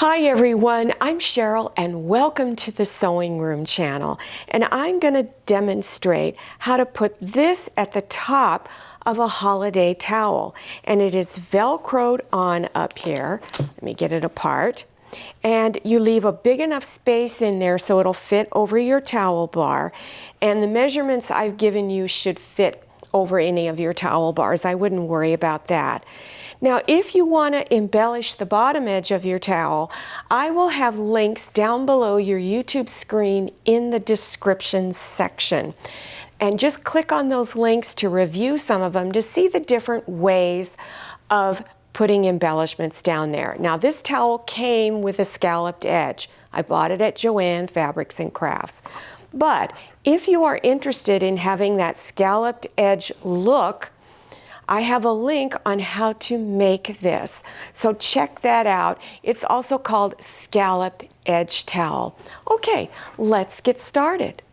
Hi everyone, I'm Cheryl and welcome to the Sewing Room channel. And I'm going to demonstrate how to put this at the top of a holiday towel. And it is Velcroed on up here. Let me get it apart. And you leave a big enough space in there so it'll fit over your towel bar. And the measurements I've given you should fit over any of your towel bars. I wouldn't worry about that. Now, if you want to embellish the bottom edge of your towel, I will have links down below your YouTube screen in the description section. And just click on those links to review some of them to see the different ways of putting embellishments down there. Now, this towel came with a scalloped edge. I bought it at Joann Fabrics and Crafts. But if you are interested in having that scalloped edge look, I have a link on how to make this. So check that out. It's also called Scalloped Edge Towel. Okay, let's get started.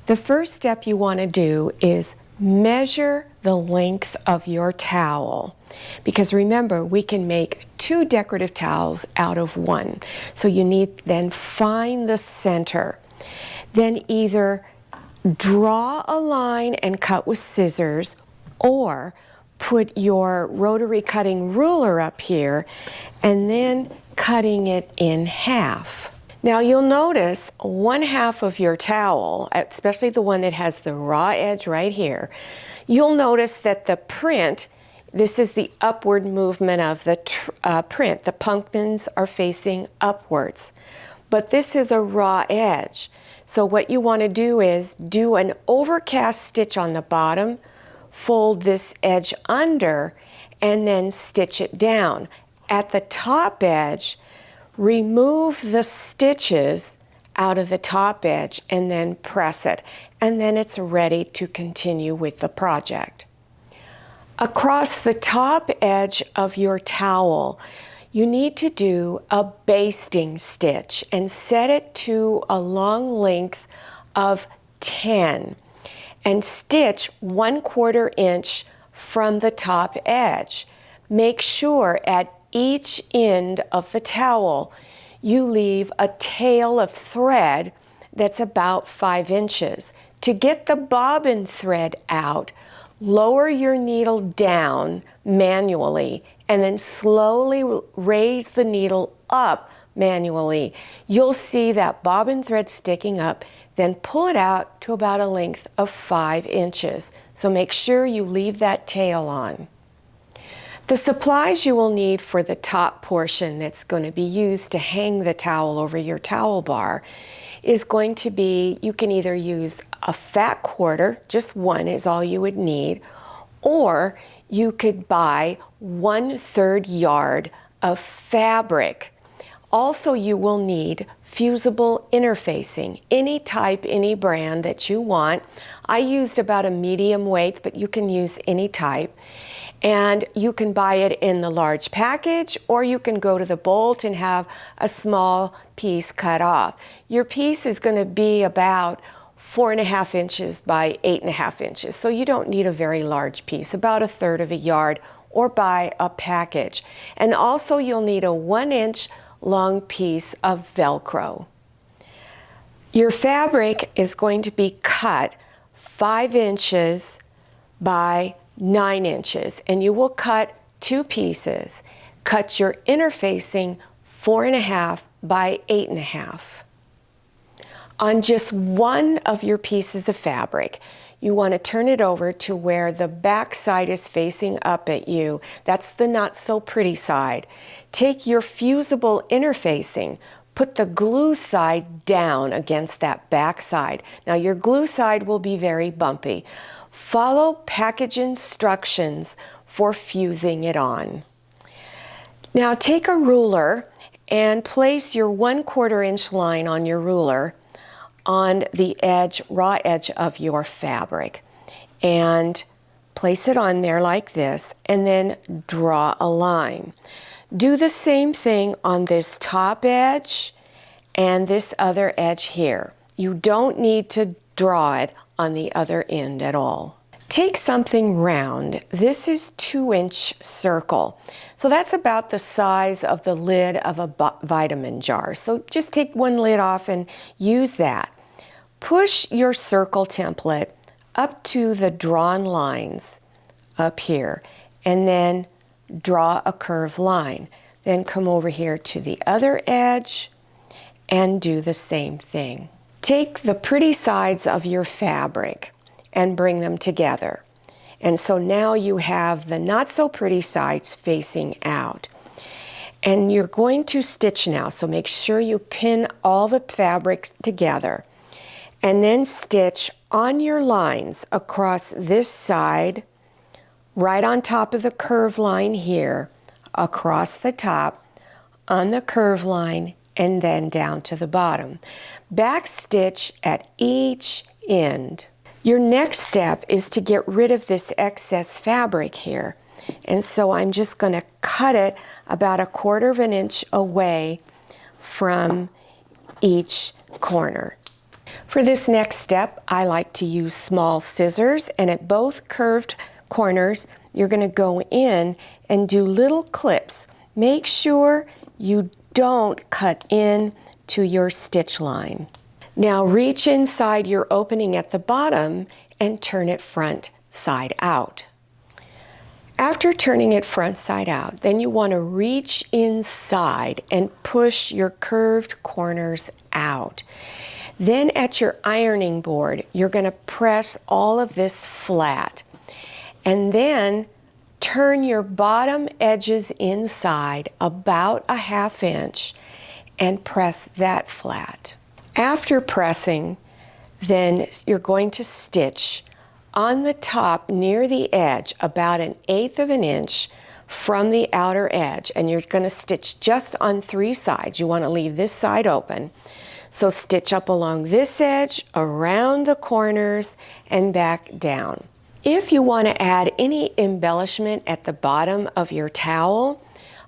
The first step you want to do is measure the length of your towel. Because remember, we can make 2 decorative towels out of 1. So you need then find the center. Then either draw a line and cut with scissors, or put your rotary cutting ruler up here and then cutting it in half. Now you'll notice 1/2 of your towel, especially the one that has the raw edge right here, you'll notice that the print, this is the upward movement of the print. The pumpkins are facing upwards, but this is a raw edge. So what you want to do is do an overcast stitch on the bottom, fold this edge under, and then stitch it down. At the top edge, remove the stitches out of the top edge and then press it. And then it's ready to continue with the project. Across the top edge of your towel, you need to do a basting stitch and set it to a long length of 10. And stitch 1/4 inch from the top edge. Make sure at each end of the towel you leave a tail of thread that's about 5 inches. To get the bobbin thread out, lower your needle down manually and then slowly raise the needle up manually. You'll see that bobbin thread sticking up. Then pull it out to about a length of 5 inches. So make sure you leave that tail on. The supplies you will need for the top portion that's going to be used to hang the towel over your towel bar is going to be, you can either use a fat quarter, just one is all you would need, or you could buy 1/3 yard of fabric. Also, you will need fusible interfacing, any type, any brand that you want. I used about a medium weight, but you can use any type. And you can buy it in the large package, or you can go to the bolt and have a small piece cut off. Your piece is going to be about 4.5 inches by 8.5 inches. So you don't need a very large piece, about 1/3 of a yard, or buy a package. And also you'll need a 1-inch long piece of Velcro. Your fabric is going to be cut 5 inches by 9 inches, and you will cut 2 pieces. Cut your interfacing 4.5 by 8.5. On just one of your pieces of fabric, you want to turn it over to where the back side is facing up at you. That's the not so pretty side. Take your fusible interfacing, put the glue side down against that back side. Now your glue side will be very bumpy. Follow package instructions for fusing it on. Now take a ruler and place your 1/4 inch line on your ruler on the edge, raw edge of your fabric, and place it on there like this, and then draw a line. Do the same thing on this top edge and this other edge here. You don't need to draw it on the other end at all. Take something round. This is 2-inch circle. So that's about the size of the lid of a vitamin jar. So just take one lid off and use that. Push your circle template up to the drawn lines up here and then draw a curved line. Then come over here to the other edge and do the same thing. Take the pretty sides of your fabric and bring them together. And so now you have the not so pretty sides facing out. And you're going to stitch now, so make sure you pin all the fabric together. And then stitch on your lines across this side, right on top of the curved line here, across the top, on the curved line, and then down to the bottom. Back stitch at each end. Your next step is to get rid of this excess fabric here. And so I'm just going to cut it about 1/4 inch away from each corner. For this next step, I like to use small scissors, and at both curved corners, you're going to go in and do little clips. Make sure you don't cut in to your stitch line. Now reach inside your opening at the bottom and turn it front side out. After turning it front side out, then you want to reach inside and push your curved corners out. Then at your ironing board, you're going to press all of this flat. And then turn your bottom edges inside about 1/2 inch and press that flat. After pressing, then you're going to stitch on the top near the edge about 1/8 inch from the outer edge, and you're going to stitch just on 3 sides. You want to leave this side open. So stitch up along this edge, around the corners, and back down. If you want to add any embellishment at the bottom of your towel,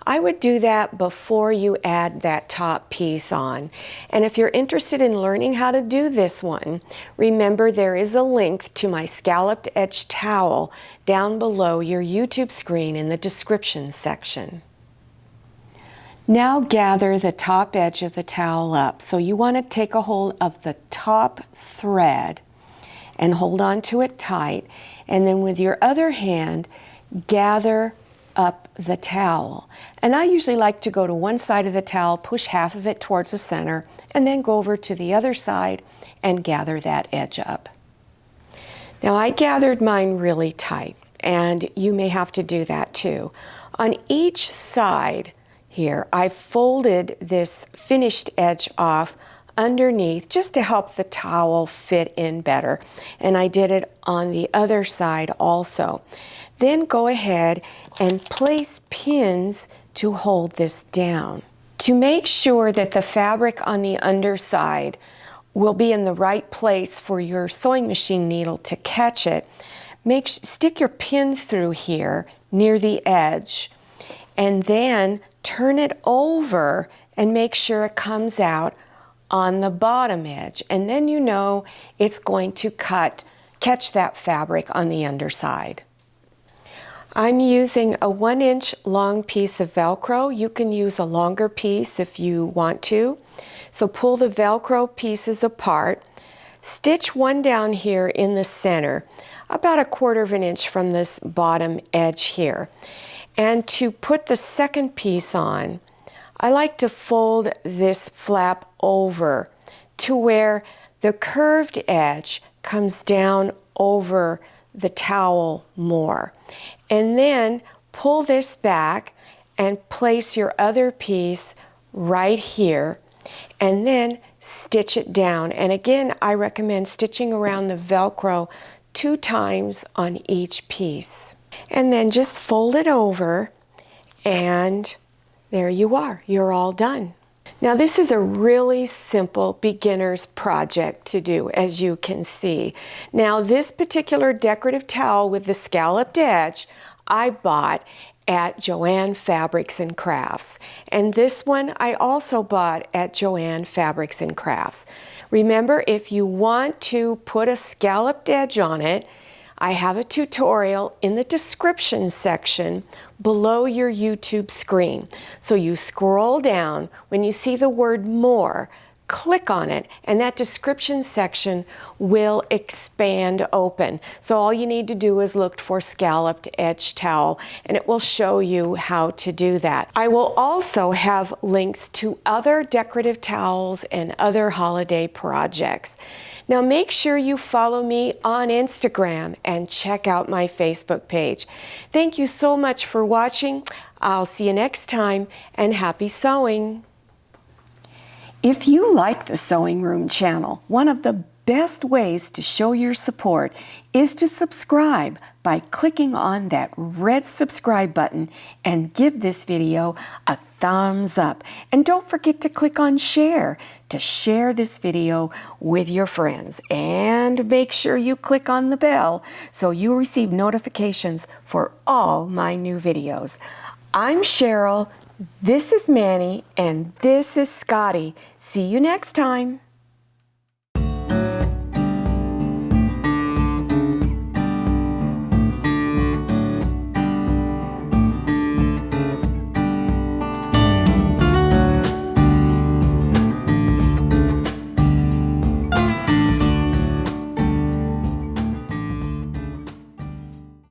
I would do that before you add that top piece on. And if you're interested in learning how to do this one, remember there is a link to my scalloped edge towel down below your YouTube screen in the description section. Now gather the top edge of the towel up. So you want to take a hold of the top thread and hold on to it tight. And then with your other hand, gather up the towel. And I usually like to go to one side of the towel, push half of it towards the center, and then go over to the other side and gather that edge up. Now I gathered mine really tight, and you may have to do that too. On each side here, I folded this finished edge off underneath just to help the towel fit in better. And I did it on the other side also. Then go ahead and place pins to hold this down. To make sure that the fabric on the underside will be in the right place for your sewing machine needle to catch it, stick your pin through here near the edge, and then turn it over and make sure it comes out on the bottom edge. And then you know it's going to catch that fabric on the underside. I'm using a 1-inch long piece of Velcro. You can use a longer piece if you want to. So pull the Velcro pieces apart, stitch one down here in the center, about 1/4 inch from this bottom edge here. And to put the second piece on, I like to fold this flap over to where the curved edge comes down over the towel more. And then pull this back and place your other piece right here, and then stitch it down. And again, I recommend stitching around the Velcro 2 times on each piece. And then just fold it over, and there you are. You're all done. Now this is a really simple beginner's project to do, as you can see. Now this particular decorative towel with the scalloped edge I bought at Joann Fabrics and Crafts. And this one I also bought at Joann Fabrics and Crafts. Remember, if you want to put a scalloped edge on it, I have a tutorial in the description section below your YouTube screen. So you scroll down, when you see the word more, click on it, and that description section will expand open. So all you need to do is look for scalloped edge towel, and it will show you how to do that. I will also have links to other decorative towels and other holiday projects. Now make sure you follow me on Instagram and check out my Facebook page. Thank you so much for watching. I'll see you next time, and happy sewing. If you like the Sewing Room channel, one of the best ways to show your support is to subscribe by clicking on that red subscribe button and give this video a thumbs up. And don't forget to click on share to share this video with your friends. And make sure you click on the bell so you receive notifications for all my new videos. I'm Cheryl. This is Manny, and this is Scotty. See you next time.